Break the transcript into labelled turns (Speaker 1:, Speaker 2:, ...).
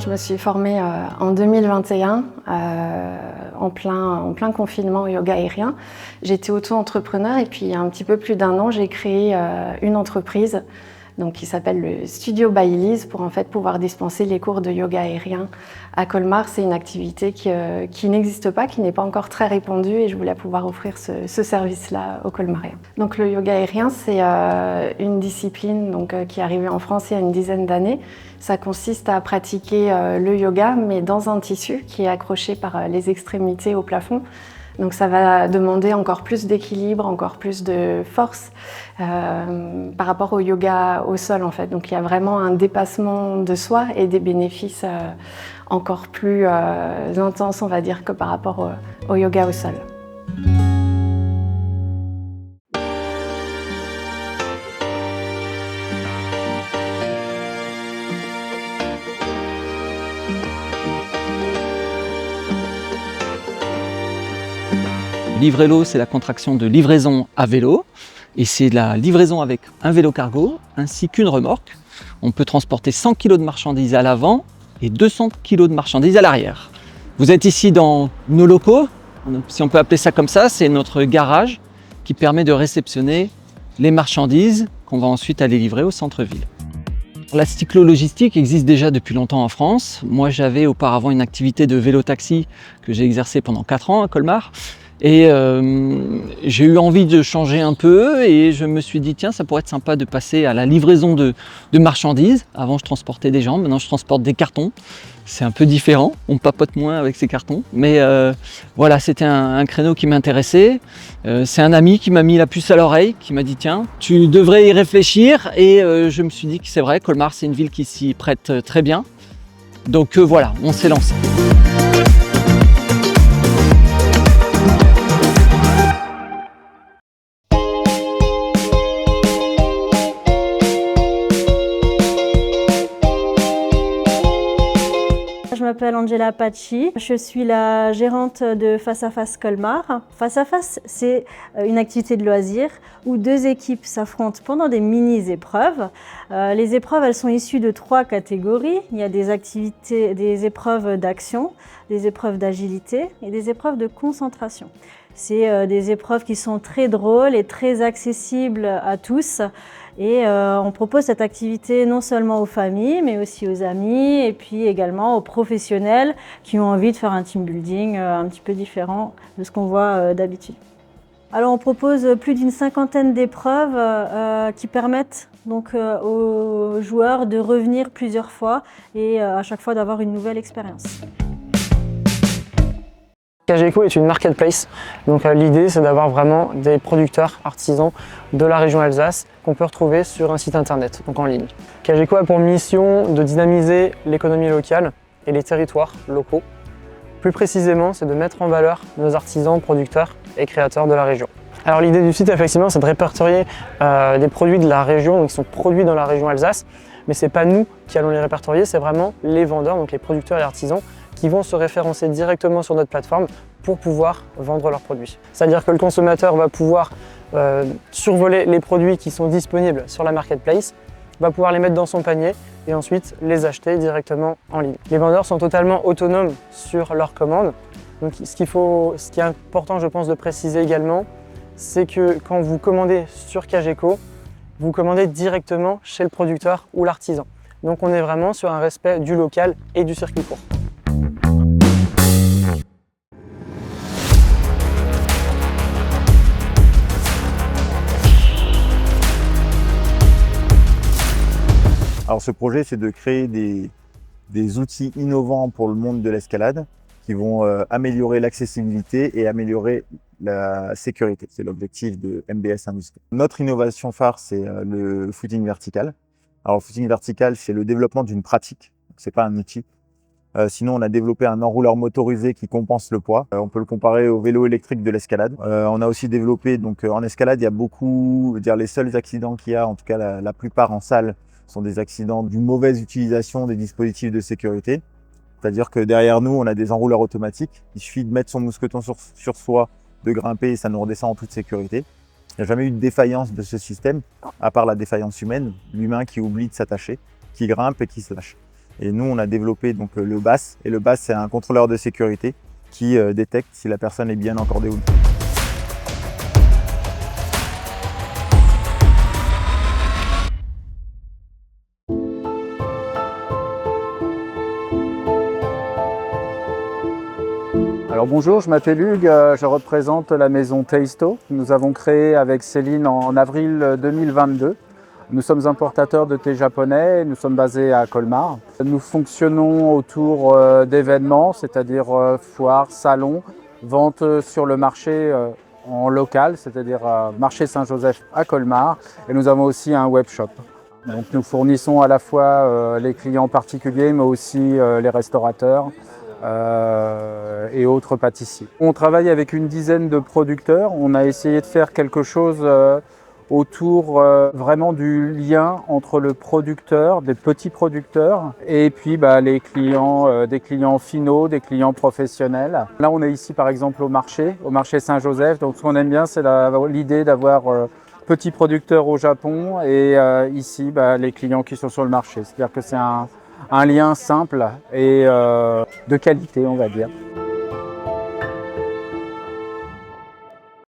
Speaker 1: je me suis formée en 2021, en plein confinement au yoga aérien. J'étais auto-entrepreneur et puis il y a un petit peu plus d'un an, j'ai créé une entreprise qui s'appelle le Studio by Elise pour en fait pouvoir dispenser les cours de yoga aérien à Colmar. C'est une activité qui n'existe pas, qui n'est pas encore très répandue et je voulais pouvoir offrir ce service-là aux Colmariens. Donc le yoga aérien, c'est une discipline qui est arrivée en France il y a une dizaine d'années. Ça consiste à pratiquer le yoga mais dans un tissu qui est accroché par les extrémités au plafond. Donc ça va demander encore plus d'équilibre, encore plus de force par rapport au yoga au sol en fait. Donc il y a vraiment un dépassement de soi et des bénéfices encore plus intenses on va dire que par rapport au yoga au sol.
Speaker 2: Livrélo, c'est la contraction de livraison à vélo et c'est la livraison avec un vélo cargo ainsi qu'une remorque. On peut transporter 100 kg de marchandises à l'avant et 200 kg de marchandises à l'arrière. Vous êtes ici dans nos locaux, si on peut appeler ça comme ça, c'est notre garage qui permet de réceptionner les marchandises qu'on va ensuite aller livrer au centre-ville. La cyclo-logistique existe déjà depuis longtemps en France. Moi, j'avais auparavant une activité de vélo-taxi que j'ai exercée pendant 4 ans à Colmar. Et j'ai eu envie de changer un peu et je me suis dit tiens, ça pourrait être sympa de passer à la livraison de marchandises. Avant je transportais des gens, maintenant je transporte des cartons. C'est un peu différent, on papote moins avec ces cartons. Mais voilà, c'était un créneau qui m'intéressait. C'est un ami qui m'a mis la puce à l'oreille, qui m'a dit tiens, tu devrais y réfléchir. Et je me suis dit que c'est vrai, Colmar c'est une ville qui s'y prête très bien. Donc voilà, on s'est lancé.
Speaker 3: Je m'appelle Angela Paci, je suis la gérante de Face à Face Colmar. Face à Face, c'est une activité de loisir où 2 équipes s'affrontent pendant des mini-épreuves. Les épreuves, elles sont issues de 3 catégories. Il y a des épreuves d'action, des épreuves d'agilité et des épreuves de concentration. C'est des épreuves qui sont très drôles et très accessibles à tous. Et on propose cette activité non seulement aux familles, mais aussi aux amis et puis également aux professionnels qui ont envie de faire un team building un petit peu différent de ce qu'on voit d'habitude. Alors on propose plus d'une 50aine d'épreuves qui permettent donc aux joueurs de revenir plusieurs fois et à chaque fois d'avoir une nouvelle expérience.
Speaker 4: Cageco est une marketplace, donc l'idée c'est d'avoir vraiment des producteurs artisans de la région Alsace qu'on peut retrouver sur un site internet, donc en ligne. Cageco a pour mission de dynamiser l'économie locale et les territoires locaux. Plus précisément, c'est de mettre en valeur nos artisans, producteurs et créateurs de la région. Alors l'idée du site effectivement c'est de répertorier des produits de la région, donc qui sont produits dans la région Alsace, mais c'est pas nous qui allons les répertorier, c'est vraiment les vendeurs, donc les producteurs et artisans qui vont se référencer directement sur notre plateforme pour pouvoir vendre leurs produits. C'est-à-dire que le consommateur va pouvoir survoler les produits qui sont disponibles sur la marketplace, va pouvoir les mettre dans son panier et ensuite les acheter directement en ligne. Les vendeurs sont totalement autonomes sur leurs commandes. Donc ce qui est important je pense de préciser également, c'est que quand vous commandez sur Cageco, vous commandez directement chez le producteur ou l'artisan. Donc on est vraiment sur un respect du local et du circuit court.
Speaker 5: Alors ce projet, c'est de créer des outils innovants pour le monde de l'escalade qui vont améliorer l'accessibilité et améliorer la sécurité. C'est l'objectif de MBS Industrie. Notre innovation phare, c'est le footing vertical. Alors le footing vertical, c'est le développement d'une pratique, c'est pas un outil. Sinon, on a développé un enrouleur motorisé qui compense le poids. On peut le comparer au vélo électrique de l'escalade. On a aussi développé, en escalade, il y a beaucoup, les seuls accidents qu'il y a, en tout cas la plupart en salle, sont des accidents d'une mauvaise utilisation des dispositifs de sécurité. C'est-à-dire que derrière nous, on a des enrouleurs automatiques. Il suffit de mettre son mousqueton sur soi, de grimper et ça nous redescend en toute sécurité. Il n'y a jamais eu de défaillance de ce système, à part la défaillance humaine, l'humain qui oublie de s'attacher, qui grimpe et qui se lâche. Et nous, on a développé donc le BAS. Et le BAS, c'est un contrôleur de sécurité qui détecte si la personne est bien encordée ou non.
Speaker 6: Alors bonjour, je m'appelle Hugues, je représente la maison Taisto que nous avons créée avec Céline en avril 2022. Nous sommes importateurs de thé japonais et nous sommes basés à Colmar. Nous fonctionnons autour d'événements, c'est-à-dire foires, salons, vente sur le marché en local, c'est-à-dire marché Saint-Joseph à Colmar. Et nous avons aussi un webshop. Donc nous fournissons à la fois les clients particuliers mais aussi les restaurateurs. Et autres pâtissiers. On travaille avec une dizaine de producteurs. On a essayé de faire quelque chose autour vraiment du lien entre le producteur, des petits producteurs, et puis les clients, des clients finaux, des clients professionnels. Là, on est ici par exemple au marché Saint-Joseph. Donc ce qu'on aime bien, c'est l'idée d'avoir petits producteurs au Japon et ici les clients qui sont sur le marché. C'est-à-dire que c'est un lien simple et de qualité, on va dire.